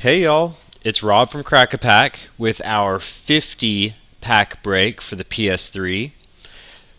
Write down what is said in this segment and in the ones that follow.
Hey y'all, it's Rob from Crack-A-Pack with our 50 pack break for the PS3.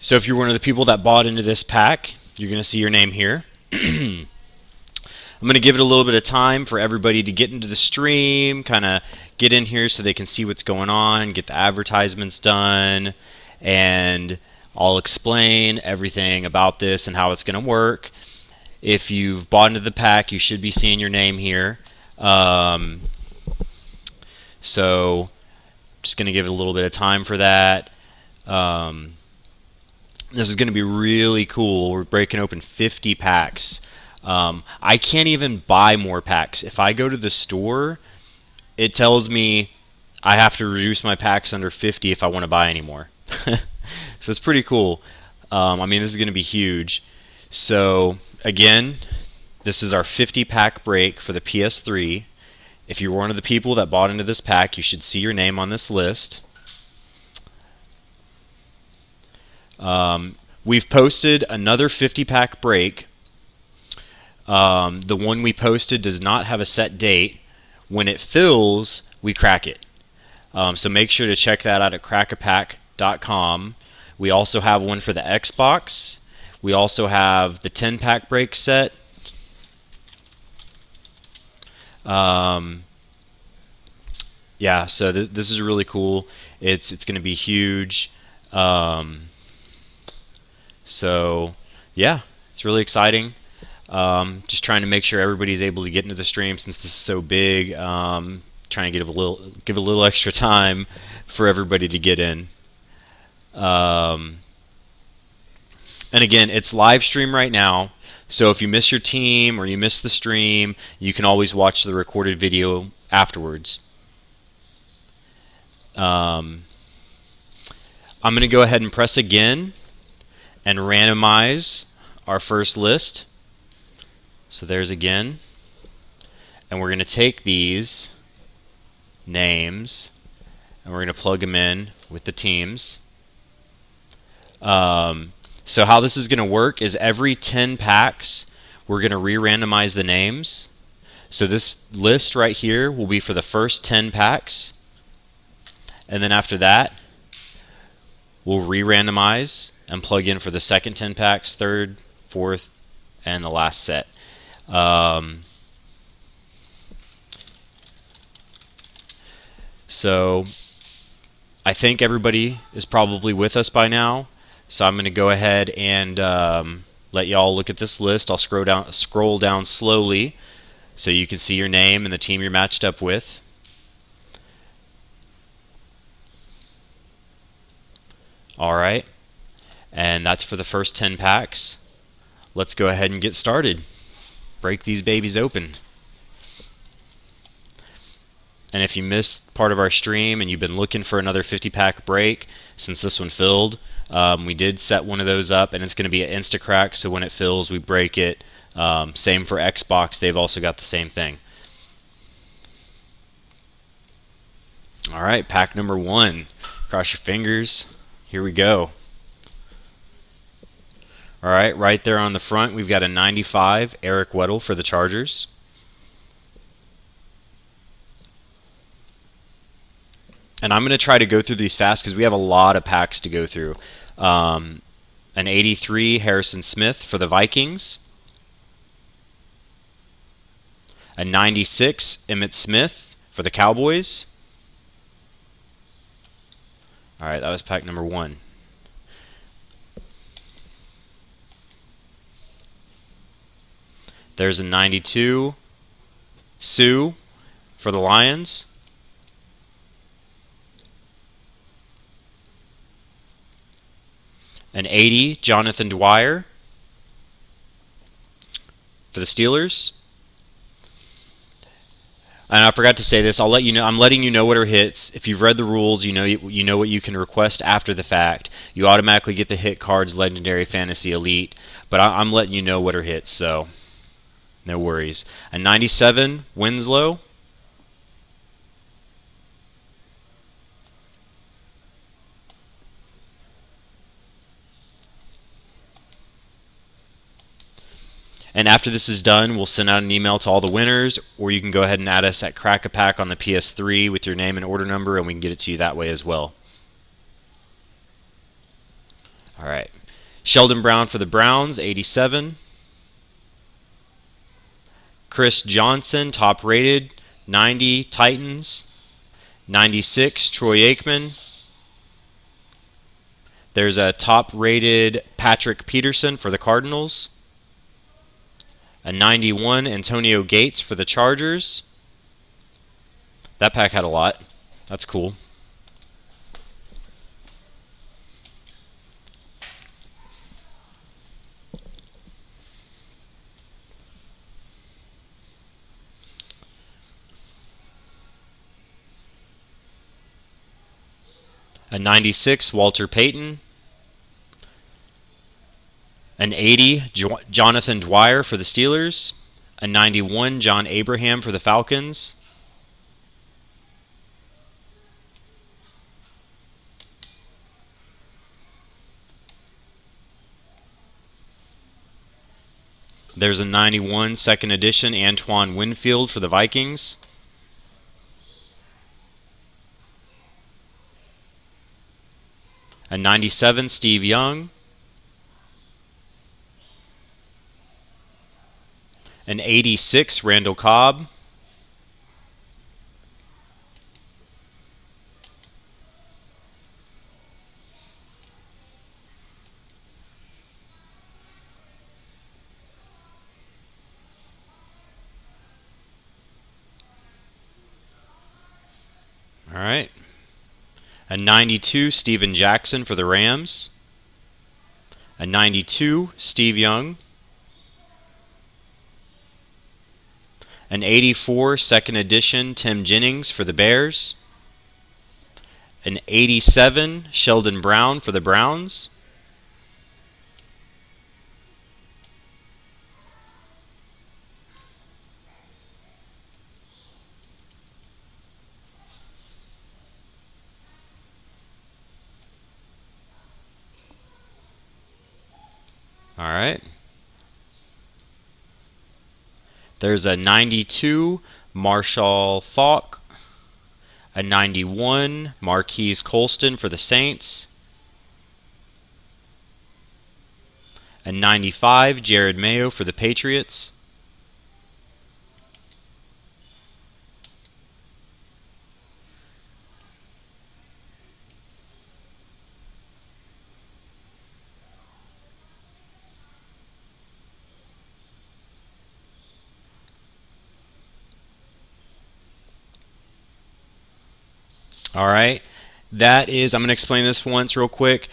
So if you're one of the people that bought into this pack, you're going to see your name here. I'm going to give it a little bit of time for everybody to get into the stream, kind of get in here so they can see what's going on, get the advertisements done, and I'll explain everything about this and how it's going to work. If you've bought into the pack, you should be seeing your name here. So just going to give it a little bit of time for that. This is going to be really cool. We're breaking open 50 packs. I can't even buy more packs. If I go to the store, it tells me I have to reduce my packs under 50 if I want to buy any more. So it's pretty cool. I mean, this is going to be huge. So again, this is our 50 pack break for the PS3. If you're one of the people that bought into this pack, you should see your name on this list. We've posted another 50 pack break. The one we posted does not have a set date. When it fills, we crack it. So make sure to check that out at crackapack.com. We also have one for the Xbox. We also have the 10 pack break set. Yeah, so this is really cool. It's going to be huge. So yeah, it's really exciting. Just trying to make sure everybody's able to get into the stream since this is so big. Trying to give a little extra time for everybody to get in. And again, it's live stream right now, so if you miss your team or you miss the stream, you can always watch the recorded video afterwards. I'm going to go ahead and press again and randomize our first list. So there's again. And we're going to take these names and we're going to plug them in with the teams. So how this is going to work is every 10 packs, we're going to re-randomize the names. So this list right here will be for the first 10 packs. And then after that, we'll re-randomize and plug in for the second 10 packs, third, fourth, and the last set. So I think everybody is probably with us by now. So I'm going to go ahead and let y'all look at this list. I'll scroll down slowly so you can see your name and the team you're matched up with. Alright, and that's for the first 10 packs. Let's go ahead and get started. Break these babies open. And if you missed part of our stream and you've been looking for another 50 pack break since this one filled, we did set one of those up, and it's going to be an Instacrack, so when it fills we break it. Same for Xbox, they've also got the same thing. Alright, pack number 1. Cross your fingers. Here we go. Alright, right there on the front we've got a 95 Eric Weddle for the Chargers. And I'm going to try to go through these fast because we have a lot of packs to go through. An 83 Harrison Smith for the Vikings. A 96 Emmitt Smith for the Cowboys. Alright, that was pack number 1. There's a 92 Sue for the Lions. An 80 Jonathan Dwyer for the Steelers. And I forgot to say this. I'll let you know. I'm letting you know what are hits. If you've read the rules, you know what you can request after the fact. You automatically get the hit cards, Legendary, Fantasy, Elite. But I'm letting you know what are hits, so no worries. A 97 Winslow. And after this is done, we'll send out an email to all the winners, or you can go ahead and add us at Crack-A-Pack on the PS3 with your name and order number, and we can get it to you that way as well. Alright. Sheldon Brown for the Browns, 87. Chris Johnson, top rated, 90, Titans. 96, Troy Aikman. There's a top rated Patrick Peterson for the Cardinals. A 91, Antonio Gates for the Chargers. That pack had a lot. That's cool. A 96, Walter Payton. An 80, Jonathan Dwyer for the Steelers. A 91, John Abraham for the Falcons. There's a 91, second edition, Antoine Winfield for the Vikings. A 97, Steve Young. An 86, Randall Cobb. All right. A 92, Steven Jackson for the Rams. A 92, Steve Young. An 84, second edition, Tim Jennings for the Bears. An 87, Sheldon Brown for the Browns. All right. There's a 92, Marshall Faulk. A 91, Marquise Colston for the Saints. A 95, Jared Mayo for the Patriots. Alright, that is, I'm going to explain this once real quick,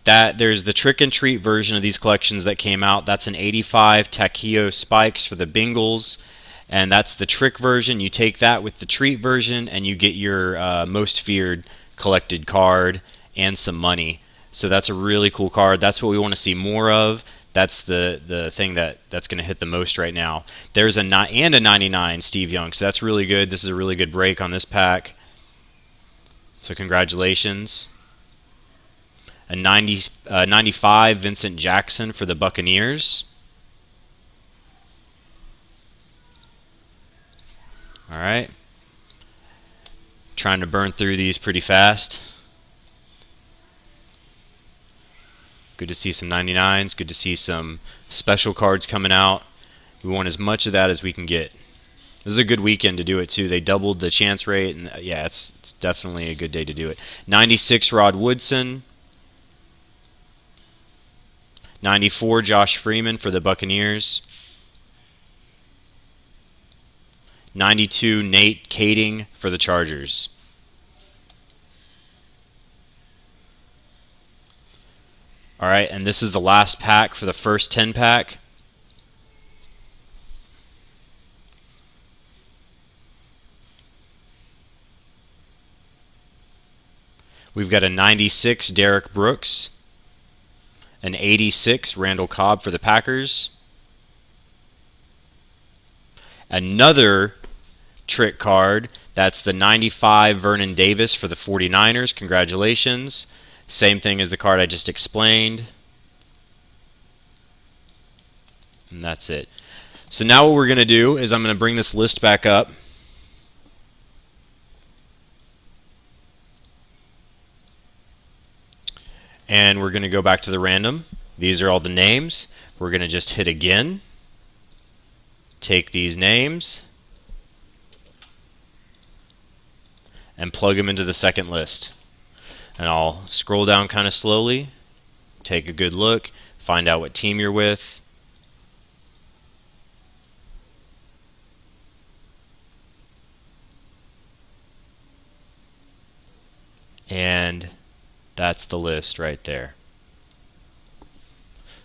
that there's the trick and treat version of these collections that came out. That's an 85 Takeo Spikes for the Bengals, and that's the trick version. You take that with the treat version and you get your most feared collected card and some money. So that's a really cool card. That's what we want to see more of. That's the thing that's going to hit the most right now. There's a 99 Steve Young, so that's really good. This is a really good break on this pack. So congratulations. A 95 Vincent Jackson for the Buccaneers. Alright. Trying to burn through these pretty fast. Good to see some 99s. Good to see some special cards coming out. We want as much of that as we can get. This is a good weekend to do it too. They doubled the chance rate, and yeah, it's definitely a good day to do it. 96 Rod Woodson. 94 Josh Freeman for the Buccaneers. 92 Nate Kading for the Chargers. Alright, and this is the last pack for the first 10 pack. We've got a 96 Derek Brooks, an 86 Randall Cobb for the Packers, another trick card, that's the 95 Vernon Davis for the 49ers. Congratulations. Same thing as the card I just explained. And that's it. So now what we're going to do is I'm going to bring this list back up. And we're going to go back to the random. These are all the names. We're going to just hit again. Take these names and plug them into the second list. And I'll scroll down kind of slowly, take a good look, find out what team you're with. And that's the list right there.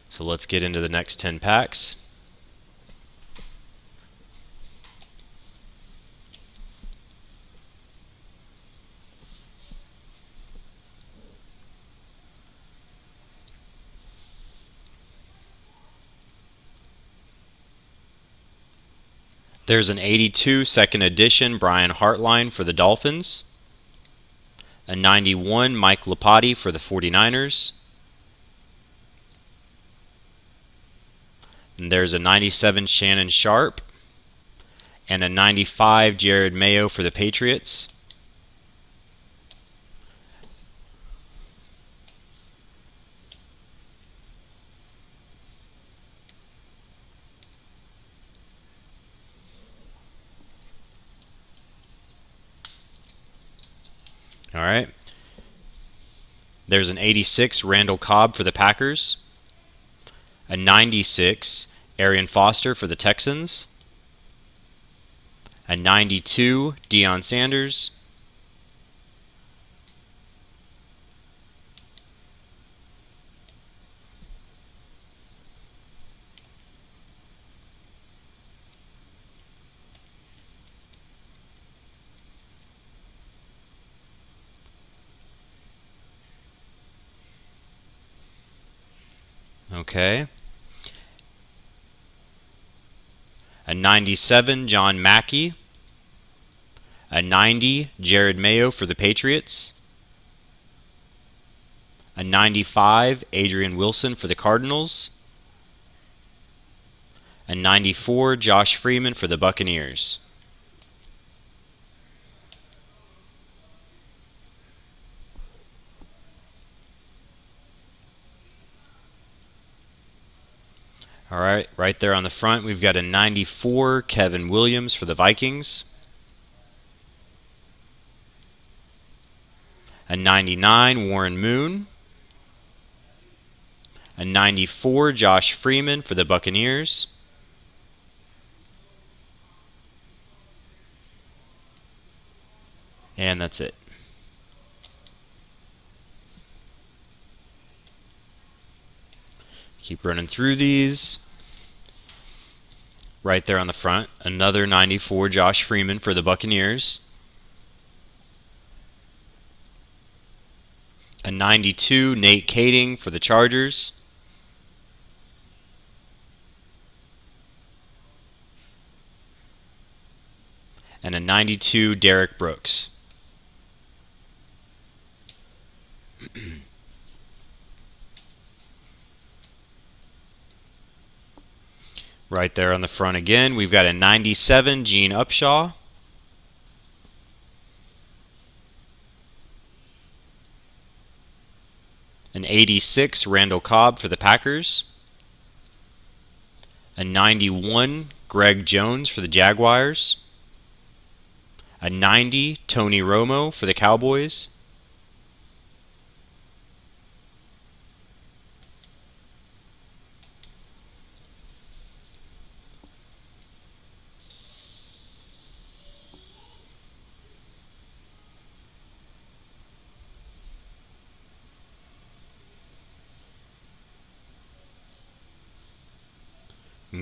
So let's get into the next 10 packs. There's an 82 second edition Brian Hartline for the Dolphins. A 91 Mike Lopati for the 49ers. And there's a 97 Shannon Sharp. And a 95 Jared Mayo for the Patriots. Alright. There's an 86 Randall Cobb for the Packers. A 96 Arian Foster for the Texans. A 92 Deion Sanders. Okay. A 97 John Mackey. A 90 Jared Mayo for the Patriots. A 95 Adrian Wilson for the Cardinals. A 94 Josh Freeman for the Buccaneers. Alright, right there on the front we've got a 94 Kevin Williams for the Vikings. A 99 Warren Moon. A 94 Josh Freeman for the Buccaneers. And that's it. Keep running through these. Right there on the front, another 94 Josh Freeman for the Buccaneers. A 92 Nate Kading for the Chargers. And a 92 Derek Brooks. Right there on the front again, we've got a 97 Gene Upshaw. An 86 Randall Cobb for the Packers. A 91 Greg Jones for the Jaguars. A 90 Tony Romo for the Cowboys.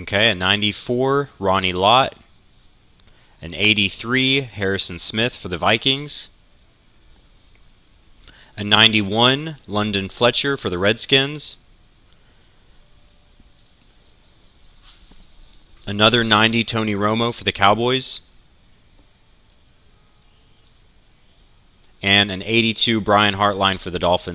Okay, a 94 Ronnie Lott. An 83 Harrison Smith for the Vikings. A 91 London Fletcher for the Redskins. Another 90 Tony Romo for the Cowboys. And an 82 Brian Hartline for the Dolphins.